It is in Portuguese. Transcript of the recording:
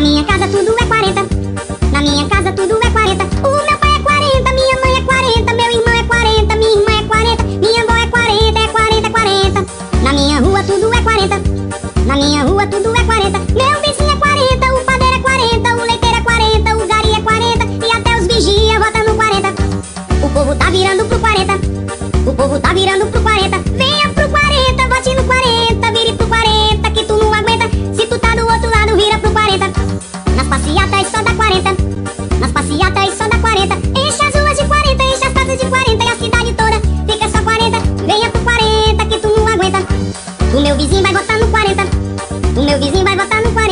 minha casa tudo é 40. Na minha casa tudo é 40. O meu pai é 40, minha mãe é 40, meu irmão é 40, minha irmã é 40, minha avó é 40, é 40, é 40. Na minha rua tudo é 40. Na minha rua tudo é 40. Meu vizinho é 40, o padeiro é 40, o leiteiro é 40, o gari é 40 e até os vigia votam no 40. O povo tá virando pro 40. O povo tá virando pro 40. Venha pro 40, vote no 40, vire pro 40 que tu não aguenta. Se tu tá do outro lado, vira pro 40. Nas passeatas só dá 40. Nas passeatas só dá 40. Enche as ruas de 40, enche as casas de 40 e a cidade toda fica só 40. Venha pro 40 que tu não aguenta. O meu vizinho vai votar no 40. O meu vizinho vai votar no 40.